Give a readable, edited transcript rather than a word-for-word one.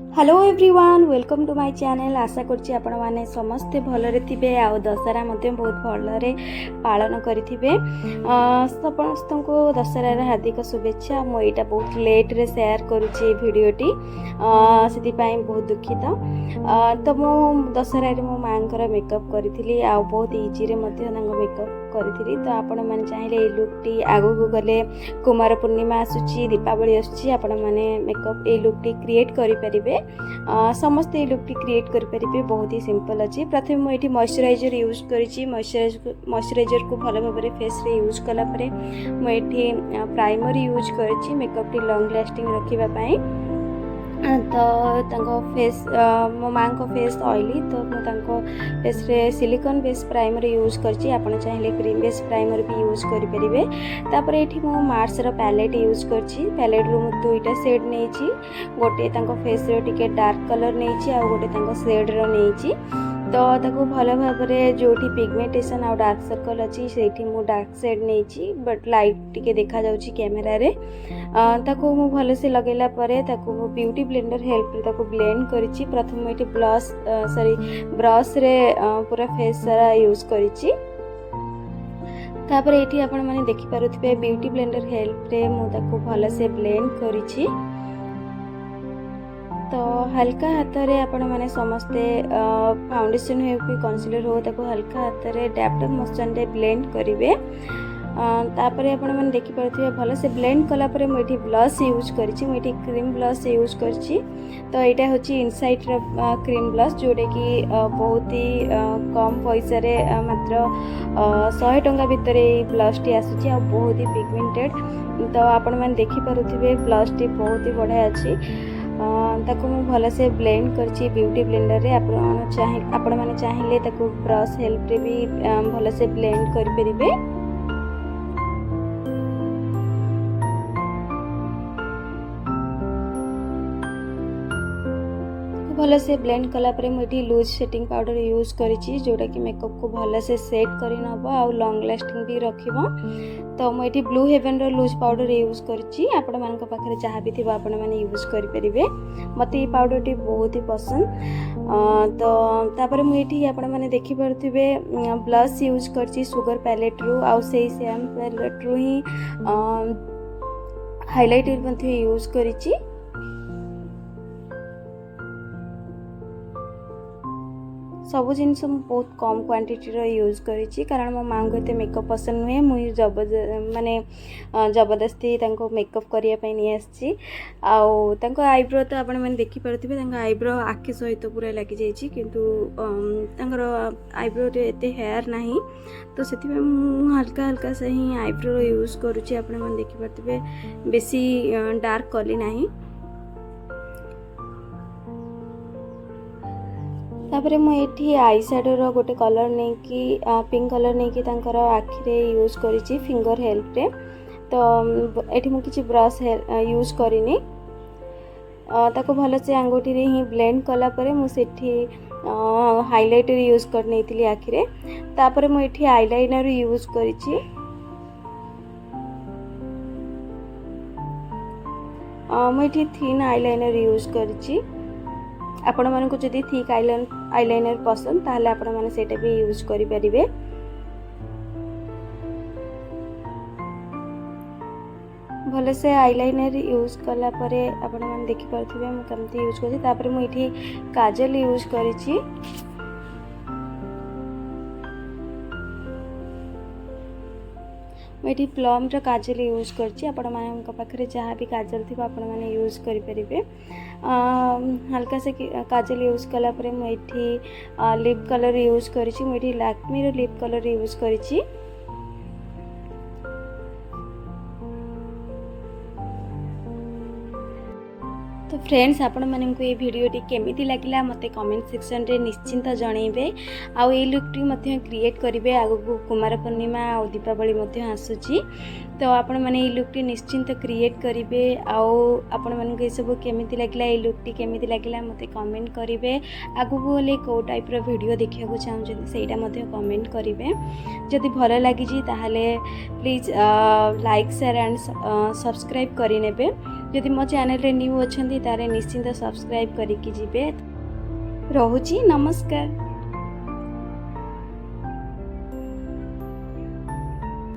Hello everyone welcome to my channel. आशा करछि आपण माने समस्ते भलरे थिबे आ दशहरा मध्ये बहुत भलरे पालन करिथिबे। समस्त को दशहरा हार्दिक शुभेच्छा। मो एटा बहुत लेट रे शेयर करूछि वीडियोटी, सेति पई बहुत दुखित। तो मो दशहरा रे मो मांकर मेकअप करिथिली आ बहुत इजी रे मध्ये नंग मेकअप करिथिली। तो आपण माने चाहिले ए लुकटी आगु को गले कुमार पूर्णिमा आसुछि, दीपावली आसुछि, आपण माने मेकअप ए लुकटी क्रिएट करि परिबे। समस्ते लुकटी क्रिएट करें, बहुत ही सिंपल अच्छी। प्रथम मुझे मॉइस्चराइजर यूज करी। मॉइस्चराइजर को भल भाव में फेस रे यूज कलापर मुझे प्राइमर यूज करी मेकअप टी लॉन्ग लास्टिंग रखापी। तो फेस मो माँ को फेस ऑयली, तो मुझे फेस रे सिलिकॉन बेस प्राइमर यूज करछि। आपण चाहिए क्रीम बेस प्राइमर भी यूज करें। तापर ये मो मार्स रो पैलेट यूज करछि। पैलेट रू मु दुईटा शेड नहीं, गोटे फेस रे टिके डार्क कलर नहीं आ गोटे शेड रो नहीं। तो ताको भल भाव में जो पिगमेंटेशन आ डार्क सर्कल अच्छी से डार्क शेड नहीं, बट लाइट टिके देखा जाउछि कैमरा रे। ताको मु भल से लगेला परे ताको मु ब्यूटी ब्लेंडर हेल्प रे ताको ब्लेंड करिछि। प्रथम एठी ब्रश रे पूरा फेस सारा यूज करिछि। तापर एठी आपण माने देखि पारुथिबे ब्यूटी ब्लेंडर हेल्प रे मु ताको भल से ब्लेंड करिछि। तो हल्का हाथ रे आपण माने समस्ते फाउंडेशन हो कि कंसीलर हो ताको हल्का हाथ रे डैप डैप मोशन रे ब्लेंड करिवे। तापर आपण माने देखि पारुथिबे भल से ब्लेंड कला परे मु एठी ब्लश यूज करिछि। मु एठी क्रीम ब्लश यूज करिछि। तो एटा होछि इनसाइट रो क्रीम ब्लश, जोडे कि बहुत ही कम पैसा रे मात्र 100 टंका भितर ए ब्लश टी आसुछि आ बहुत ही पिगमेंटेड। तो आपण माने देखि पारुथिबे ब्लश टी बहुत ही बढ़िया अछि। ताको मु भल से ब्लेंड करछि ब्यूटी ब्लेंडर रे। आपण माने चाहिए ताको ब्रश हेल्प रे भी भल से ब्लेंड कर परिबे। भल से ब्लेंड कला परे मुझे लूज सेटिंग पाउडर यूज करिछि, जोटा कि मेकअप को भल से सेट करि नब आ लॉन्ग लास्टिंग भी रखिबो। तो मुझे ब्लू हेवन रो लूज पाउडर यूज करिछि। आपण मानक पाखरे जहाँ भी थिबा आपण माने यूज करि परिबे। मते ई पाउडर टी बहुत ही पसंद। तो तापर मुझे आपण माने देखि पारुथिबे ब्लश यूज करछि सुगर पैलेट रू आ सेम पैलेट रू ही हाइलाइटर मध्ये यूज करिछि। सबु जिनस बहुत कम क्वांटिटी रो यूज करिछि, कारण मो माँ को एते मेकअप पसंद नुहे। मुझे जबरदस्ती तांको मेकअप करिया पई नि आछि। आउ तांको आईब्रो तो आपण माने देखि पारुथिबे, तांको आईब्रो आखि सहित पूरा लागि जाइछि, किंतु तांकर आईब्रो रे एते हेयर नाही। तो सेति में मु हल्का हल्का से ही आईब्रो रो यूज करूछि। आपण माने देखि पारुथिबे बेसी डार्क कली नाही। तापर मुझे आई सैडो रो गोटे कलर नहीं कि पिंक कलर नहीं कि तांकर आखिरे यूज करिछि फिंगर हेल्प रे। तो एठी मु किछि ब्रश यूज करिनी। ताको भल से अंगूठी रे ही ब्लेंड कला परे मु सेठी हाइलाइटर यूज कर नैथिली आखिरे। तापर मु एठी आईलाइनर यूज करिछि। मु एठी थिन आईलाइनर यूज करिछि। आपण मानको जदि थिक आईलाइनर पसंद ताहले आपण माने सेटा भी यूज करि परिबे। भले से आईलाइनर यूज कला परे आपण माने देखि पारथिबे मु केमती यूज करछि। तापर मु इठी काजल यूज करिछि। मुझे प्लम रो काजल यूज करछि। आपण मानक पाखरे जहाँ भी काजल थी आपण माने यूज करि परिबे। हल्का से काजल यूज कला परे मुझे लिप कलर यूज करिछि। मुझे लैक्मे रो लिप कलर यूज करिछि। तो फ्रेंड्स आपण मानक ये वीडियोटी केमिति लागिला मते कमेंट सेक्शन रे निश्चिंत जणैबे। आउ ए लुकटी मध्ये क्रिएट करिवे। आगु कुमार पूर्णिमा आ दीपावली मध्ये आसुची। तो आपण माने ए लुकटी निश्चिंत क्रिएट करिवे। आउ आपण मानक ए सब केमिति लागिला, ए लुकटी केमिति लागिला मते कमेंट करिवे। आगु बोले को टाइप रो वीडियो देखिया को चाहउछन सेटा मध्ये कमेंट करिवे। जदि भलो लागि जी ताहाले please like share and subscribe करि नेबे। जदि मो चैनल रे न्यू अछंती तार ନିଶ୍ଚିନ୍ତ ସବସ୍କ୍ରାଇବ୍ କରିକି ଯିବେ। ରହୁଛି, ନମସ୍କାର।